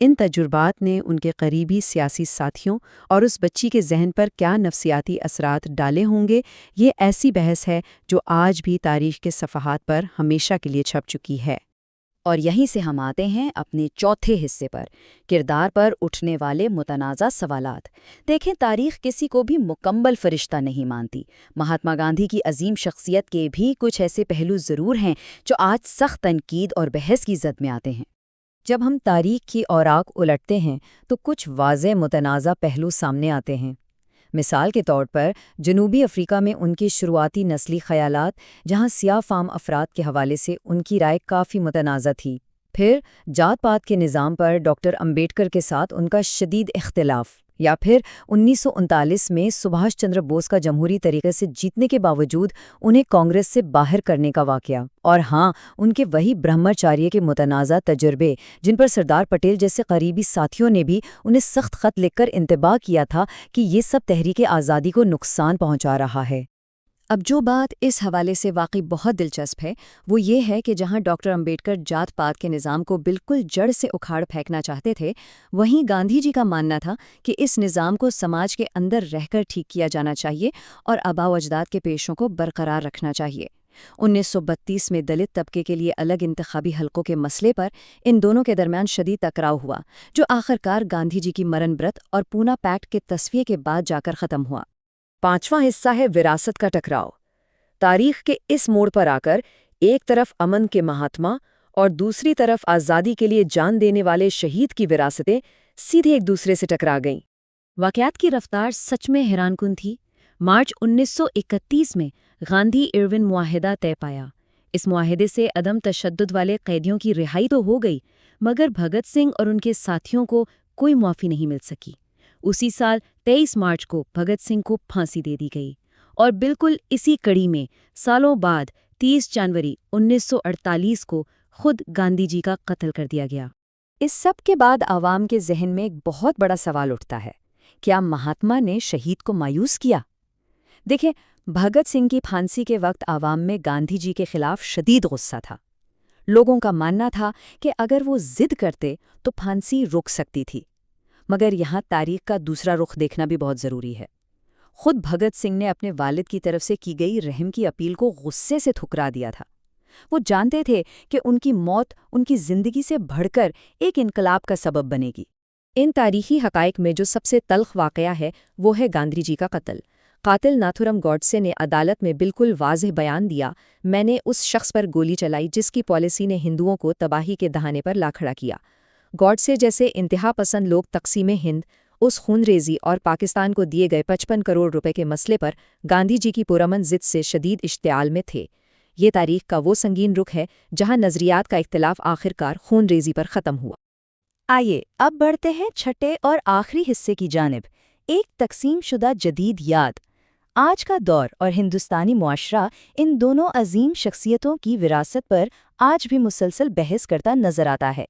ان تجربات نے ان کے قریبی سیاسی ساتھیوں اور اس بچی کے ذہن پر کیا نفسیاتی اثرات ڈالے ہوں گے، یہ ایسی بحث ہے جو آج بھی تاریخ کے صفحات پر ہمیشہ کے لیے چھپ چکی ہے۔ اور یہیں سے ہم آتے ہیں اپنے چوتھے حصے پر، کردار پر اٹھنے والے متنازع سوالات۔ دیکھیں، تاریخ کسی کو بھی مکمل فرشتہ نہیں مانتی۔ مہاتما گاندھی کی عظیم شخصیت کے بھی کچھ ایسے پہلو ضرور ہیں جو آج سخت تنقید اور بحث کی زد میں آتے ہیں۔ جب ہم تاریخ کی اوراق الٹتے ہیں تو کچھ واضح متنازع پہلو سامنے آتے ہیں۔ مثال کے طور پر جنوبی افریقہ میں ان کی شروعاتی نسلی خیالات، جہاں سیاہ فام افراد کے حوالے سے ان کی رائے کافی متنازع تھی۔ پھر جات پات کے نظام پر ڈاکٹر امبیڈکر کے ساتھ ان کا شدید اختلاف، یا پھر 1939 میں سبھاش چندر بوس کا جمہوری طریقے سے جیتنے کے باوجود انہیں کانگریس سے باہر کرنے کا واقعہ، اور ہاں، ان کے وہی برہمچاریہ کے متنازع تجربے جن پر سردار پٹیل جیسے قریبی ساتھیوں نے بھی انہیں سخت خط لکھ کر انتباہ کیا تھا کہ یہ سب تحریک آزادی کو نقصان پہنچا رہا ہے۔ اب جو بات اس حوالے سے واقعی بہت دلچسپ ہے وہ یہ ہے کہ جہاں ڈاکٹر امبیڈکر جات پات کے نظام کو بالکل جڑ سے اکھاڑ پھینکنا چاہتے تھے، وہیں گاندھی جی کا ماننا تھا کہ اس نظام کو سماج کے اندر رہ کر ٹھیک کیا جانا چاہیے اور آباء و اجداد کے پیشوں کو برقرار رکھنا چاہیے۔ 1932 میں دلت طبقے کے لیے الگ انتخابی حلقوں کے مسئلے پر ان دونوں کے درمیان شدید ٹکراؤ ہوا، جو آخرکار گاندھی جی کی مرن برت اور پونا پیکٹ کے تصفیے کے بعد جا کر ختم ہوا۔ پانچواں حصہ ہے وراثت کا ٹکراؤ۔ تاریخ کے اس موڑ پر آ کر ایک طرف امن کے مہاتما اور دوسری طرف آزادی کے لیے جان دینے والے شہید کی وراثتیں سیدھے ایک دوسرے سے ٹکرا گئیں۔ واقعات کی رفتار سچ میں حیران کن تھی۔ مارچ 1931 میں گاندھی ایرون معاہدہ طے پایا۔ اس معاہدے سے عدم تشدد والے قیدیوں کی رہائی تو ہو گئی، مگر بھگت سنگھ اور ان کے ساتھیوں کو کوئی معافی نہیں مل سکی۔ اسی سال 23 مارچ کو بھگت سنگھ کو پھانسی دے دی گئی، اور بالکل اسی کڑی میں سالوں بعد 30 جنوری 1948 کو خود گاندھی جی کا قتل کر دیا گیا۔ اس سب کے بعد عوام کے ذہن میں ایک بہت بڑا سوال اٹھتا ہے، کیا مہاتما نے شہید کو مایوس کیا؟ دیکھیں، بھگت سنگھ کی پھانسی کے وقت عوام میں گاندھی جی کے خلاف شدید غصہ تھا۔ لوگوں کا ماننا تھا کہ اگر وہ ضد کرتے تو پھانسی رک سکتی تھی۔ مگر یہاں تاریخ کا دوسرا رخ دیکھنا بھی بہت ضروری ہے۔ خود بھگت سنگھ نے اپنے والد کی طرف سے کی گئی رحم کی اپیل کو غصے سے ٹھکرا دیا تھا۔ وہ جانتے تھے کہ ان کی موت ان کی زندگی سے بڑھ کر ایک انقلاب کا سبب بنے گی۔ ان تاریخی حقائق میں جو سب سے تلخ واقعہ ہے وہ ہے گاندھی جی کا قتل۔ قاتل ناتھورام گوڈسے نے عدالت میں بالکل واضح بیان دیا، میں نے اس شخص پر گولی چلائی جس کی پالیسی نے ہندوؤں کو تباہی کے دہانے پر لا کھڑا کیا۔ گوڈسے جیسے انتہا پسند لوگ تقسیم ہند، اس خون ریزی اور پاکستان کو دیے گئے 55 کروڑ روپے کے مسئلے پر گاندھی جی کی پرامن ضد سے شدید اشتعال میں تھے۔ یہ تاریخ کا وہ سنگین رخ ہے جہاں نظریات کا اختلاف آخرکار خون ریزی پر ختم ہوا۔ آئیے اب بڑھتے ہیں چھٹے اور آخری حصے کی جانب، ایک تقسیم شدہ جدید یاد۔ آج کا دور اور ہندوستانی معاشرہ ان دونوں عظیم شخصیتوں کی وراثت پر آج بھی مسلسل بحث کرتا نظر آتا ہے۔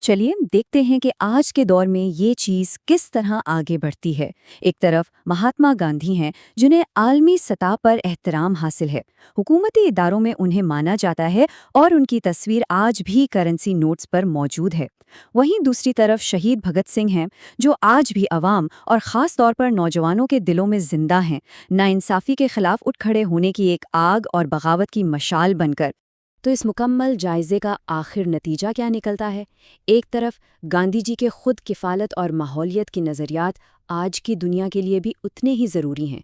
چلیے دیکھتے ہیں کہ آج کے دور میں یہ چیز کس طرح آگے بڑھتی ہے۔ ایک طرف مہاتما گاندھی ہیں جنہیں عالمی سطح پر احترام حاصل ہے، حکومتی اداروں میں انہیں مانا جاتا ہے اور ان کی تصویر آج بھی کرنسی نوٹس پر موجود ہے۔ وہیں دوسری طرف شہید بھگت سنگھ ہیں جو آج بھی عوام اور خاص طور پر نوجوانوں کے دلوں میں زندہ ہیں، ناانصافی کے خلاف اٹھ کھڑے ہونے کی ایک آگ اور بغاوت کی مشعل بن کر۔ تو اس مکمل جائزے کا آخر نتیجہ کیا نکلتا ہے؟ ایک طرف گاندھی جی کے خود کفالت اور ماحولیت کے نظریات آج کی دنیا کے لیے بھی اتنے ہی ضروری ہیں،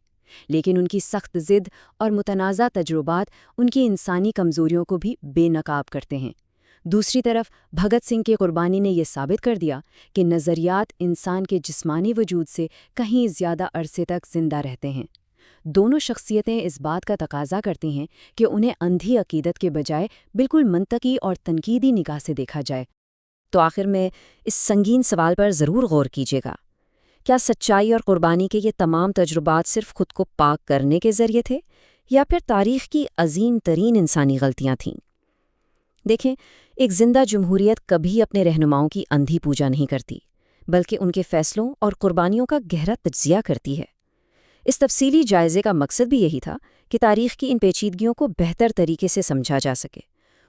لیکن ان کی سخت ضد اور متنازع تجربات ان کی انسانی کمزوریوں کو بھی بے نقاب کرتے ہیں۔ دوسری طرف بھگت سنگھ کی قربانی نے یہ ثابت کر دیا کہ نظریات انسان کے جسمانی وجود سے کہیں زیادہ عرصے تک زندہ رہتے ہیں۔ دونوں شخصیتیں اس بات کا تقاضا کرتی ہیں کہ انہیں اندھی عقیدت کے بجائے بالکل منطقی اور تنقیدی نگاہ سے دیکھا جائے۔ تو آخر میں اس سنگین سوال پر ضرور غور کیجیے گا، کیا سچائی اور قربانی کے یہ تمام تجربات صرف خود کو پاک کرنے کے ذریعے تھے، یا پھر تاریخ کی عظیم ترین انسانی غلطیاں تھیں؟ دیکھیں، ایک زندہ جمہوریت کبھی اپنے رہنماؤں کی اندھی پوجا نہیں کرتی، بلکہ ان کے فیصلوں اور قربانیوں کا گہرا تجزیہ کرتی ہے۔ اس تفصیلی جائزے کا مقصد بھی یہی تھا کہ تاریخ کی ان پیچیدگیوں کو بہتر طریقے سے سمجھا جا سکے،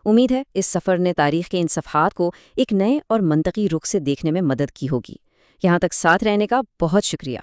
امید ہے اس سفر نے تاریخ کے ان صفحات کو ایک نئے اور منطقی رخ سے دیکھنے میں مدد کی ہوگی۔ یہاں تک ساتھ رہنے کا بہت شکریہ۔